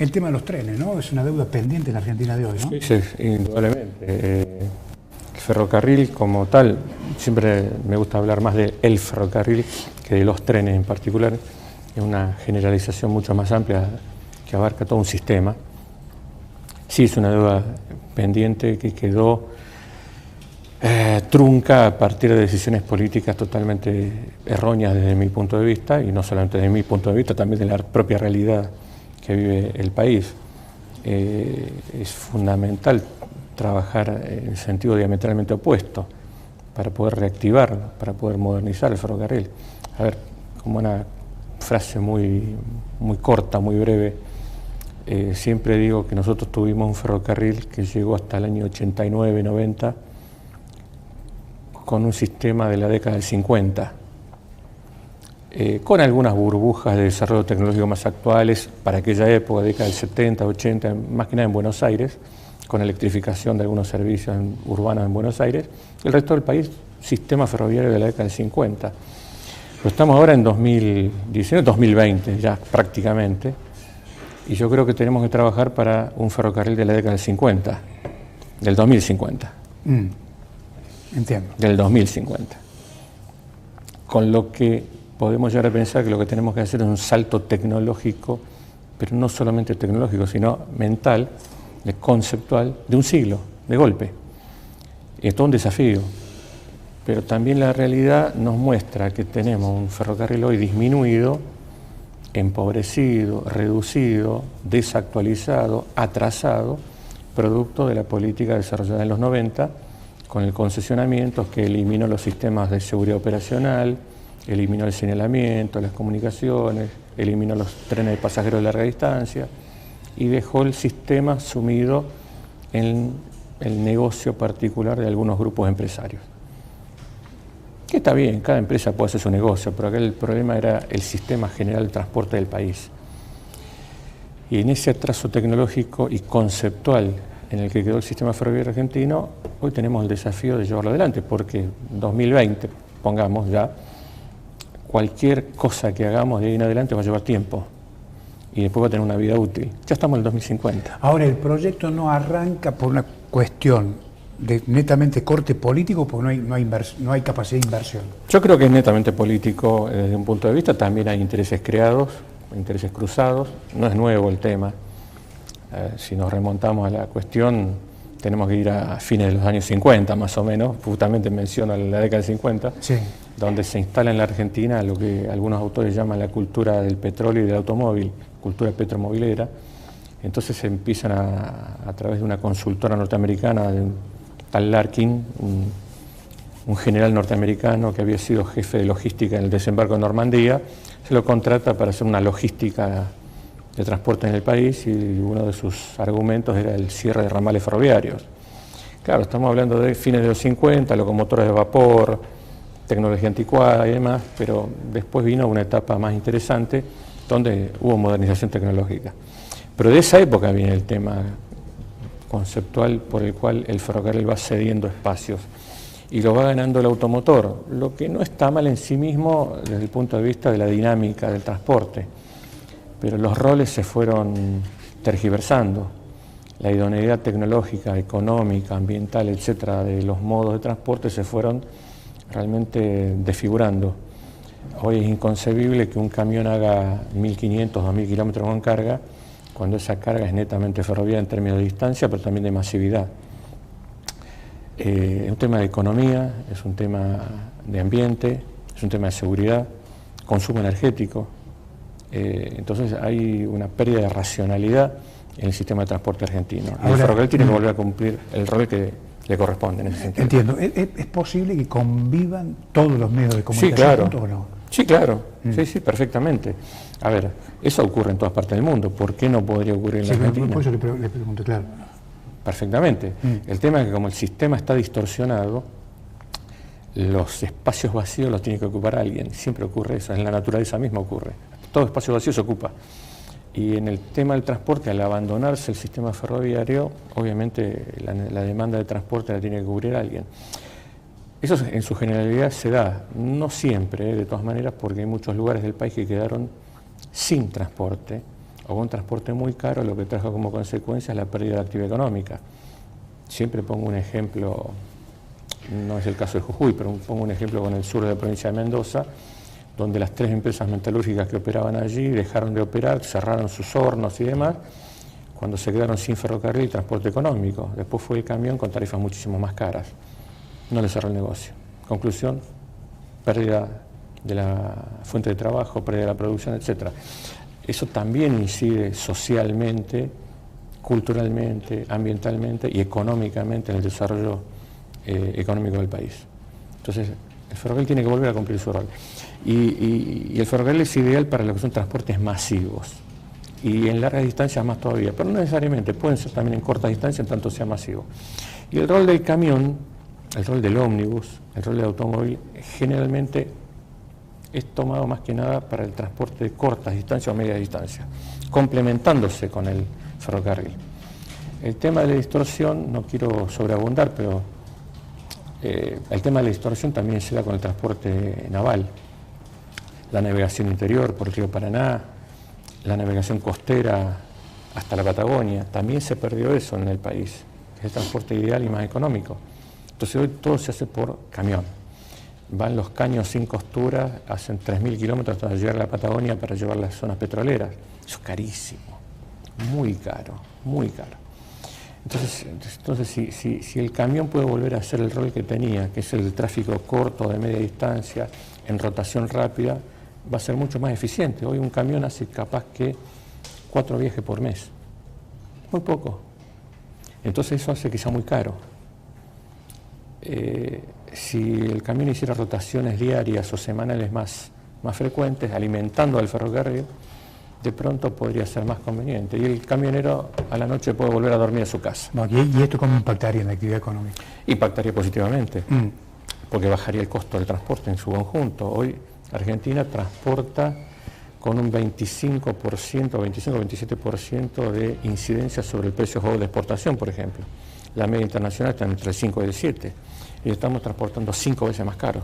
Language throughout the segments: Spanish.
El tema de los trenes, ¿no? Es una deuda pendiente en la Argentina de hoy, ¿no? Sí, sí, indudablemente. El ferrocarril como tal, siempre me gusta hablar más del ferrocarril que de los trenes en particular. Es una generalización mucho más amplia que abarca todo un sistema. Sí, es una deuda pendiente que quedó trunca a partir de decisiones políticas totalmente erróneas desde mi punto de vista, y no solamente desde mi punto de vista, también de la propia realidad que vive el país. Es fundamental trabajar en sentido diametralmente opuesto para poder reactivarlo, para poder modernizar el ferrocarril. A ver, como una frase muy corta, muy breve, siempre digo que nosotros tuvimos un ferrocarril que llegó hasta el año 89, 90, con un sistema de la década del 50, con algunas burbujas de desarrollo tecnológico más actuales para aquella época, década del 70, 80, más que nada en Buenos Aires, con electrificación de algunos servicios urbanos en Buenos Aires. El resto del país, sistema ferroviario de la década del 50. Pero estamos ahora en 2019, 2020 ya prácticamente, y yo creo que tenemos que trabajar para un ferrocarril de la década del 50, del 2050. Entiendo. Del 2050. Con lo que podemos llegar a pensar que lo que tenemos que hacer es un salto tecnológico, pero no solamente tecnológico, sino mental, conceptual, de un siglo, de golpe. Es todo un desafío, pero también la realidad nos muestra que tenemos un ferrocarril hoy disminuido, empobrecido, reducido, desactualizado, atrasado, producto de la política desarrollada en los 90, con el concesionamiento que eliminó los sistemas de seguridad operacional, eliminó el señalamiento, las comunicaciones, eliminó los trenes de pasajeros de larga distancia y dejó el sistema sumido en el negocio particular de algunos grupos empresarios. Que está bien, cada empresa puede hacer su negocio, pero acá el problema era el sistema general de transporte del país. Y en ese atraso tecnológico y conceptual en el que quedó el sistema ferroviario argentino, hoy tenemos el desafío de llevarlo adelante, porque en 2020, pongamos ya, cualquier cosa que hagamos de ahí en adelante va a llevar tiempo y después va a tener una vida útil. Ya estamos en el 2050. Ahora, el proyecto no arranca por una cuestión de netamente corte político, porque no hay capacidad de inversión. Yo creo que es netamente político desde un punto de vista, también hay intereses creados, intereses cruzados, no es nuevo el tema. Si nos remontamos a la cuestión, tenemos que ir a fines de los años 50 más o menos, justamente menciono la década del 50, sí, donde se instala en la Argentina lo que algunos autores llaman la cultura del petróleo y del automóvil, cultura petromovilera. Entonces se empiezan a través de una consultora norteamericana, de un tal Larkin, un general norteamericano que había sido jefe de logística en el desembarco de Normandía, se lo contrata para hacer una logística de transporte en el país y uno de sus argumentos era el cierre de ramales ferroviarios. Claro, estamos hablando de fines de los 50, locomotoras de vapor, tecnología anticuada y demás, pero después vino una etapa más interesante donde hubo modernización tecnológica. Pero de esa época viene el tema conceptual por el cual el ferrocarril va cediendo espacios y lo va ganando el automotor, lo que no está mal en sí mismo desde el punto de vista de la dinámica del transporte, pero los roles se fueron tergiversando. La idoneidad tecnológica, económica, ambiental, etcétera, de los modos de transporte se fueron realmente desfigurando. Hoy es inconcebible que un camión haga 1.500 o 2.000 kilómetros con carga, cuando esa carga es netamente ferroviaria en términos de distancia, pero también de masividad. Es un tema de economía, es un tema de ambiente, es un tema de seguridad, consumo energético. Entonces hay una pérdida de racionalidad en el sistema de transporte argentino. Ahora, el ferrocarril tiene que volver a cumplir el rol que le corresponde en ese sentido. Entiendo. ¿Es posible que convivan todos los medios de comunicación? Sí, claro. ¿Juntos o no? Sí, claro. Sí, perfectamente. A ver, eso ocurre en todas partes del mundo. ¿Por qué no podría ocurrir en la Argentina? Por eso le pregunto, claro. Perfectamente. El tema es que como el sistema está distorsionado, los espacios vacíos los tiene que ocupar alguien. Siempre ocurre eso, en la naturaleza misma ocurre. Todo espacio vacío se ocupa. Y en el tema del transporte, al abandonarse el sistema ferroviario, obviamente la demanda de transporte la tiene que cubrir alguien. Eso en su generalidad se da, no siempre, de todas maneras, porque hay muchos lugares del país que quedaron sin transporte o un transporte muy caro, lo que trajo como consecuencia es la pérdida de actividad económica. Siempre pongo un ejemplo, no es el caso de Jujuy, pero pongo un ejemplo con el sur de la provincia de Mendoza, donde las 3 empresas metalúrgicas que operaban allí dejaron de operar, cerraron sus hornos y demás, cuando se quedaron sin ferrocarril y transporte económico. Después fue el camión con tarifas muchísimo más caras. No le cerró el negocio. Conclusión, pérdida de la fuente de trabajo, pérdida de la producción, etc. Eso también incide socialmente, culturalmente, ambientalmente y económicamente en el desarrollo económico del país. Entonces, el ferrocarril tiene que volver a cumplir su rol. Y el ferrocarril es ideal para lo que son transportes masivos. Y en largas distancias más todavía, pero no necesariamente, pueden ser también en cortas distancias en tanto sea masivo. Y el rol del camión, el rol del ómnibus, el rol del automóvil, generalmente es tomado más que nada para el transporte de cortas distancias o medias distancias, complementándose con el ferrocarril. El tema de la distorsión, no quiero sobreabundar, pero el tema de la distorsión también se da con el transporte naval, la navegación interior por el río Paraná, la navegación costera hasta la Patagonia. También se perdió eso en el país, es el transporte ideal y más económico. Entonces hoy todo se hace por camión. Van los caños sin costura, hacen 3.000 kilómetros hasta llegar a la Patagonia para llevar las zonas petroleras. Eso es carísimo, muy caro, muy caro. Entonces si el camión puede volver a hacer el rol que tenía, que es el tráfico corto, de media distancia, en rotación rápida, va a ser mucho más eficiente. Hoy un camión hace capaz que 4 viajes por mes. Muy poco. Entonces eso hace que sea muy caro. Si el camión hiciera rotaciones diarias o semanales más frecuentes, alimentando al ferrocarril, de pronto podría ser más conveniente. Y el camionero a la noche puede volver a dormir a su casa. No, ¿y esto cómo impactaría en la actividad económica? Impactaría positivamente, porque bajaría el costo del transporte en su conjunto. Hoy Argentina transporta con un 25-27% de incidencia sobre el precio de exportación, por ejemplo. La media internacional está entre el 5 y el 7, y estamos transportando 5 veces más caro.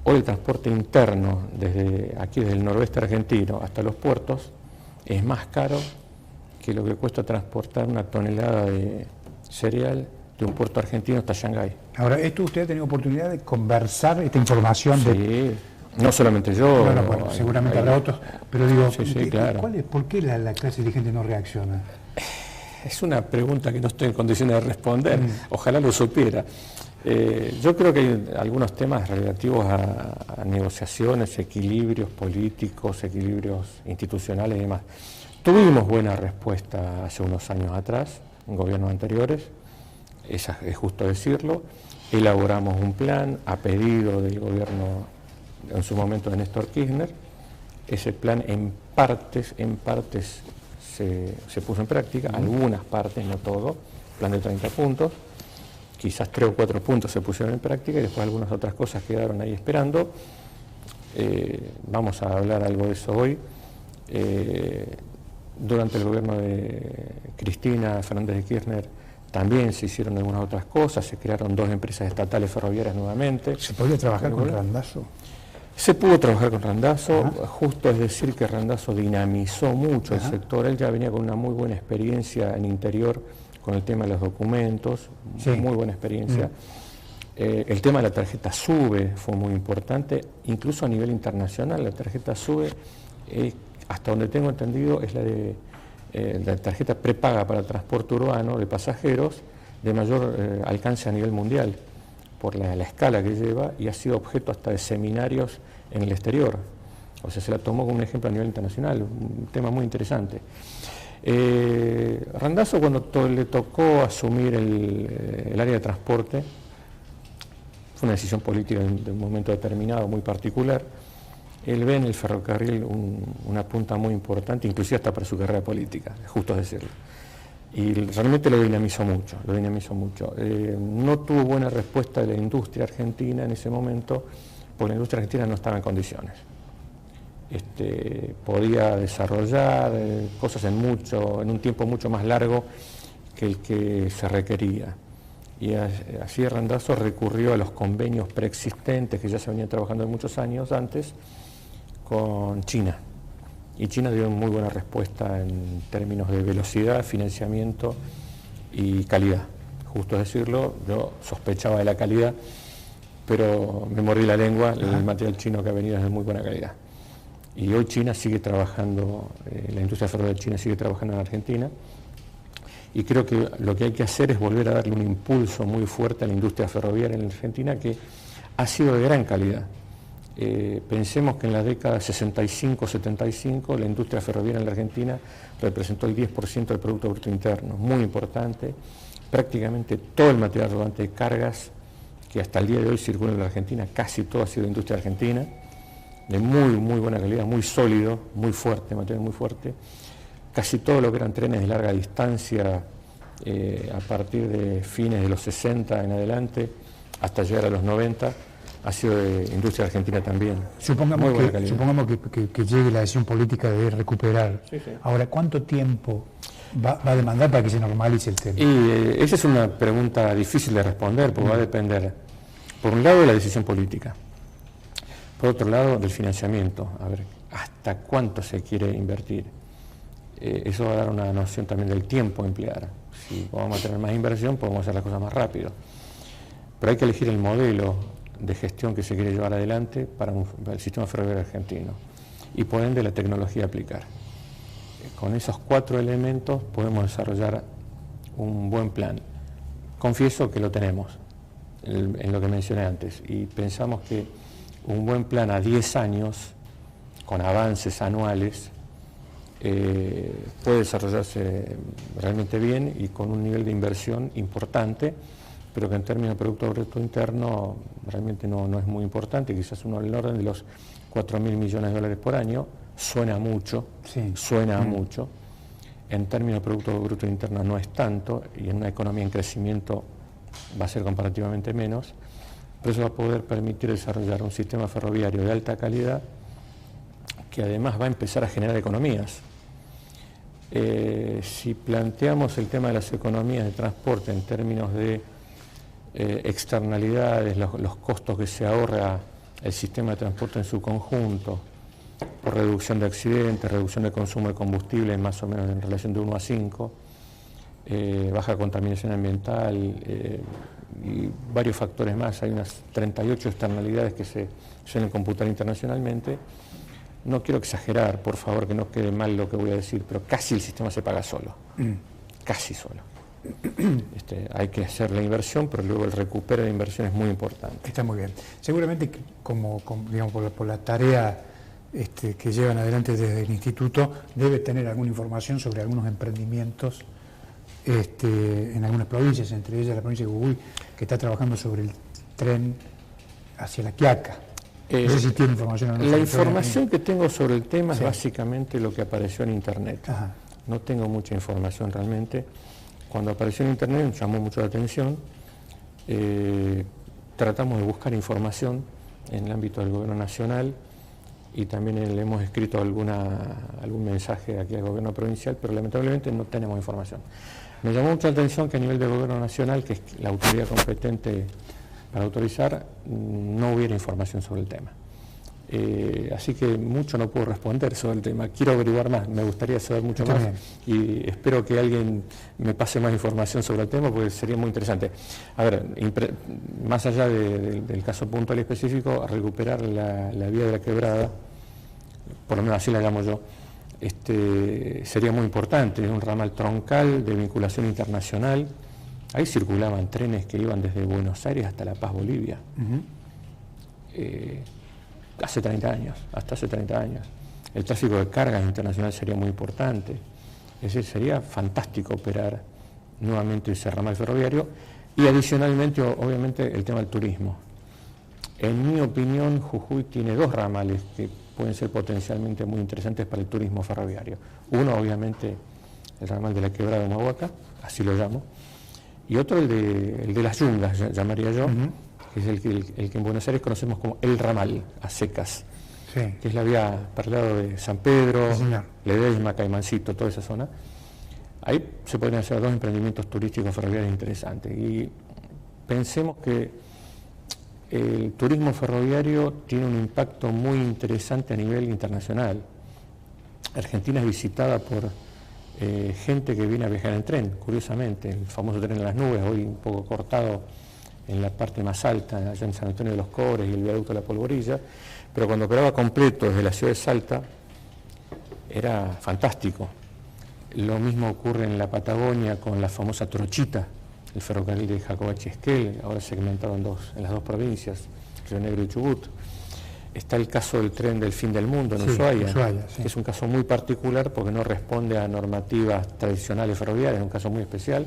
Hoy el transporte interno, desde el noroeste argentino hasta los puertos, es más caro que lo que cuesta transportar una tonelada de cereal de un puerto argentino hasta Shanghái. Ahora, ¿esto usted ha tenido oportunidad de conversar esta información? Sí, no solamente yo. Bueno, seguramente habrá otros, pero digo, claro. ¿Por qué la clase dirigente no reacciona? Es una pregunta que no estoy en condiciones de responder, ojalá lo supiera. Yo creo que hay algunos temas relativos a negociaciones, equilibrios políticos, equilibrios institucionales y demás. Tuvimos buena respuesta hace unos años atrás, en gobiernos anteriores, es justo decirlo. Elaboramos un plan a pedido del gobierno, en su momento, de Néstor Kirchner. Ese plan en partes se puso en práctica, algunas partes, no todo, plan de 30 puntos. Quizás 3 o 4 puntos se pusieron en práctica y después algunas otras cosas quedaron ahí esperando. Vamos a hablar algo de eso hoy. Durante el gobierno de Cristina Fernández de Kirchner también se hicieron algunas otras cosas, se crearon 2 empresas estatales ferroviarias nuevamente. ¿Se podía trabajar con Randazzo? Se pudo trabajar con Randazzo, justo es decir que Randazzo dinamizó mucho el sector. Él ya venía con una muy buena experiencia en interior, con el tema de los documentos, muy buena experiencia. El tema de la tarjeta SUBE fue muy importante, incluso a nivel internacional. La tarjeta SUBE, hasta donde tengo entendido, es la tarjeta prepaga para transporte urbano de pasajeros de mayor alcance a nivel mundial, por la escala que lleva, y ha sido objeto hasta de seminarios en el exterior. O sea, se la tomó como un ejemplo a nivel internacional, un tema muy interesante. Randazzo, cuando le tocó asumir el área de transporte, fue una decisión política de un momento determinado, muy particular. Él ve en el ferrocarril una punta muy importante, inclusive hasta para su carrera política, es justo decirlo. Y realmente lo dinamizó mucho. No tuvo buena respuesta de la industria argentina en ese momento, porque la industria argentina no estaba en condiciones. Podía desarrollar cosas en un tiempo mucho más largo que el que se requería. Y así Randazzo recurrió a los convenios preexistentes que ya se venían trabajando muchos años antes con China. y China dio muy buena respuesta en términos de velocidad, financiamiento y calidad. Justo decirlo, yo sospechaba de la calidad, pero me mordí la lengua, el material chino que ha venido es de muy buena calidad. Y hoy China sigue trabajando, la industria ferroviaria de China sigue trabajando en Argentina, y creo que lo que hay que hacer es volver a darle un impulso muy fuerte a la industria ferroviaria en Argentina, que ha sido de gran calidad. Pensemos que en la década 65-75 la industria ferroviaria en la Argentina representó el 10% del Producto Bruto Interno, muy importante. Prácticamente todo el material rodante de cargas que hasta el día de hoy circula en la Argentina, casi todo ha sido industria argentina, de muy buena calidad, muy sólido, muy fuerte, material muy fuerte. Casi todo lo que eran trenes de larga distancia, a partir de fines de los 60 en adelante, hasta llegar a los 90, ha sido de industria argentina también. Supongamos que llegue la decisión política de recuperar. Sí. Ahora, ¿cuánto tiempo va a demandar para que se normalice el tema? Y esa es una pregunta difícil de responder, porque va a depender, por un lado, de la decisión política, por otro lado, del financiamiento, a ver hasta cuánto se quiere invertir. Eso va a dar una noción también del tiempo a emplear. Si vamos a tener más inversión, podemos hacer las cosas más rápido. Pero hay que elegir el modelo de gestión que se quiere llevar adelante para el sistema ferroviario argentino y por ende la tecnología a aplicar. Con esos 4 elementos podemos desarrollar un buen plan. Confieso que lo tenemos en lo que mencioné antes, y pensamos que un buen plan a 10 años con avances anuales puede desarrollarse realmente bien y con un nivel de inversión importante, pero que en términos de Producto Bruto Interno realmente no es muy importante, quizás uno del orden de los 4.000 millones de dólares por año. Suena mucho, sí. Suena mucho. En términos de Producto Bruto Interno no es tanto, y en una economía en crecimiento va a ser comparativamente menos, pero eso va a poder permitir desarrollar un sistema ferroviario de alta calidad que además va a empezar a generar economías. Si planteamos el tema de las economías de transporte en términos de externalidades, los costos que se ahorra el sistema de transporte en su conjunto, por reducción de accidentes, reducción de consumo de combustible más o menos en relación de 1 a 5, baja contaminación ambiental y varios factores más. Hay unas 38 externalidades que se suelen computar internacionalmente. No quiero exagerar, por favor, que no quede mal lo que voy a decir, pero casi el sistema se paga solo, casi solo. Hay que hacer la inversión, pero luego el recupero de inversión es muy importante. Está muy bien. Seguramente, digamos, por la tarea que llevan adelante desde el instituto, debe tener alguna información sobre algunos emprendimientos en algunas provincias, entre ellas la provincia de Jujuy, que está trabajando sobre el tren hacia La Quiaca. No sé si tiene información o no. La información que tengo sobre el tema es básicamente lo que apareció en Internet. Ajá. No tengo mucha información realmente. Cuando apareció en Internet me llamó mucho la atención. Tratamos de buscar información en el ámbito del gobierno nacional y también le hemos escrito algún mensaje aquí al gobierno provincial, pero lamentablemente no tenemos información. Me llamó mucho la atención que a nivel del gobierno nacional, que es la autoridad competente para autorizar, no hubiera información sobre el tema. Así que mucho no puedo responder sobre el tema. Quiero averiguar más, me gustaría saber mucho más y espero que alguien me pase más información sobre el tema porque sería muy interesante. A ver, más allá del caso puntual y específico, recuperar la vía de la Quebrada, por lo menos así la llamo yo, sería muy importante. Es un ramal troncal de vinculación internacional. Ahí circulaban trenes que iban desde Buenos Aires hasta La Paz, Bolivia. Hace 30 años, hasta hace 30 años. El tráfico de cargas internacional sería muy importante. Es decir, sería fantástico operar nuevamente ese ramal ferroviario y adicionalmente, obviamente, el tema del turismo. En mi opinión, Jujuy tiene 2 ramales que pueden ser potencialmente muy interesantes para el turismo ferroviario. Uno, obviamente, el ramal de la Quebrada de Humahuaca, así lo llamo, y otro el de las Yungas, llamaría yo, que es el que en Buenos Aires conocemos como el ramal, a secas, que es la vía para el lado de San Pedro, Ledesma, Caimancito, toda esa zona. Ahí se pueden hacer 2 emprendimientos turísticos ferroviarios interesantes. Y pensemos que el turismo ferroviario tiene un impacto muy interesante a nivel internacional. Argentina es visitada por gente que viene a viajar en tren, curiosamente, el famoso tren en las nubes, hoy un poco cortado en la parte más alta, allá en San Antonio de los Cobres y el viaducto de la Polvorilla, pero cuando operaba completo desde la ciudad de Salta, era fantástico. Lo mismo ocurre en la Patagonia con la famosa Trochita, el ferrocarril de Jacobacci Esquel, ahora segmentado en las dos provincias, Río Negro y Chubut. Está el caso del tren del fin del mundo en Ushuaia, que es un caso muy particular porque no responde a normativas tradicionales ferroviarias, es un caso muy especial,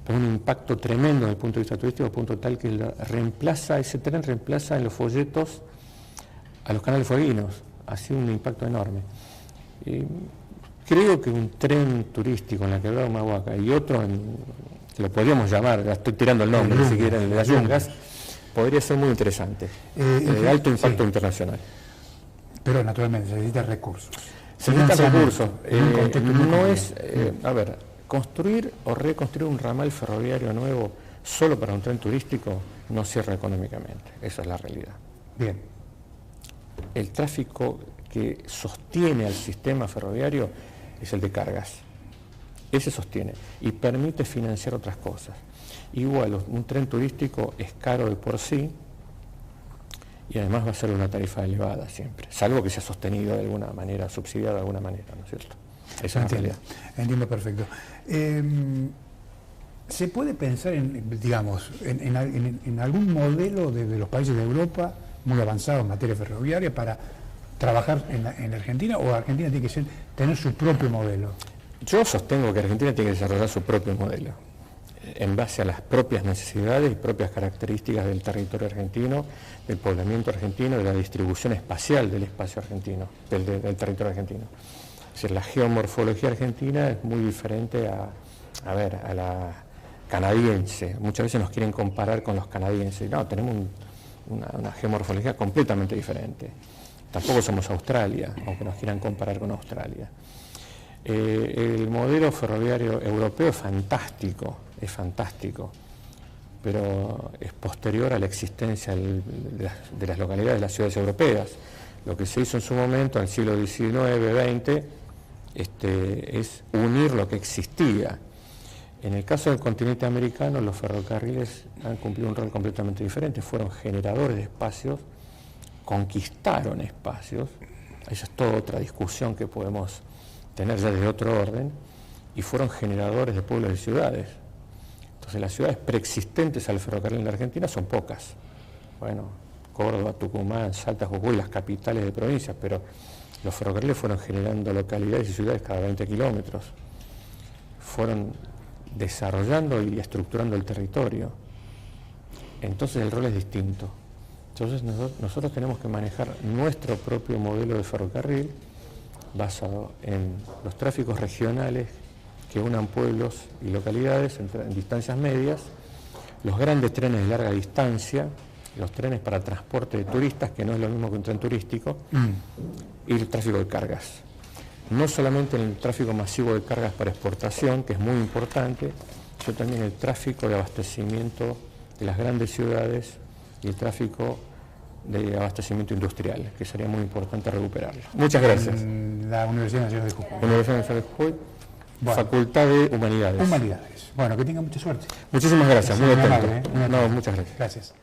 pero un impacto tremendo desde el punto de vista turístico, al punto tal que ese tren reemplaza en los folletos a los canales fueguinos. Ha sido un impacto enorme. Creo que un tren turístico en la quebrada de Humahuaca y otro, lo podríamos llamar, ya estoy tirando el nombre, ni siquiera en las Yungas, podría ser muy interesante, de alto impacto internacional. Pero naturalmente se necesitan recursos. Se necesitan recursos. No es, construir o reconstruir un ramal ferroviario nuevo solo para un tren turístico no cierra económicamente, esa es la realidad. Bien. El tráfico que sostiene al sistema ferroviario es el de cargas. Ese sostiene y permite financiar otras cosas. Igual, un tren turístico es caro de por sí y además va a ser una tarifa elevada siempre, salvo que sea sostenido de alguna manera, subsidiado de alguna manera, ¿no es cierto? Esa es la realidad. Entiendo perfecto. ¿Se puede pensar en algún modelo de los países de Europa muy avanzado en materia ferroviaria para trabajar en Argentina, o Argentina tiene que tener su propio modelo? Yo sostengo que Argentina tiene que desarrollar su propio modelo, en base a las propias necesidades y propias características del territorio argentino, del poblamiento argentino, de la distribución espacial del espacio argentino, del territorio argentino. Es decir, la geomorfología argentina es muy diferente a la canadiense. Muchas veces nos quieren comparar con los canadienses. No, tenemos una geomorfología completamente diferente. Tampoco somos Australia, aunque nos quieran comparar con Australia. El modelo ferroviario europeo es fantástico, pero es posterior a la existencia de las localidades de las ciudades europeas. Lo que se hizo en su momento, en el siglo XIX, XX, es unir lo que existía. En el caso del continente americano, los ferrocarriles han cumplido un rol completamente diferente, fueron generadores de espacios, conquistaron espacios, esa es toda otra discusión que podemos tener ya desde otro orden, y fueron generadores de pueblos y ciudades. Entonces las ciudades preexistentes al ferrocarril en la Argentina son pocas. Bueno, Córdoba, Tucumán, Salta, Jujuy, las capitales de provincias, pero los ferrocarriles fueron generando localidades y ciudades cada 20 kilómetros. Fueron desarrollando y estructurando el territorio. Entonces el rol es distinto. Entonces nosotros tenemos que manejar nuestro propio modelo de ferrocarril basado en los tráficos regionales que unan pueblos y localidades en distancias medias, los grandes trenes de larga distancia, los trenes para transporte de turistas, que no es lo mismo que un tren turístico, y el tráfico de cargas. No solamente el tráfico masivo de cargas para exportación, que es muy importante, sino también el tráfico de abastecimiento de las grandes ciudades y el tráfico de abastecimiento industrial, que sería muy importante recuperarlo. Muchas gracias. La Universidad Nacional de Jujuy. Universidad Nacional de Jujuy, bueno. Facultad de Humanidades. Humanidades. Bueno, que tenga mucha suerte. Muchísimas gracias, muy atento. Amable, No, muchas gracias. Gracias.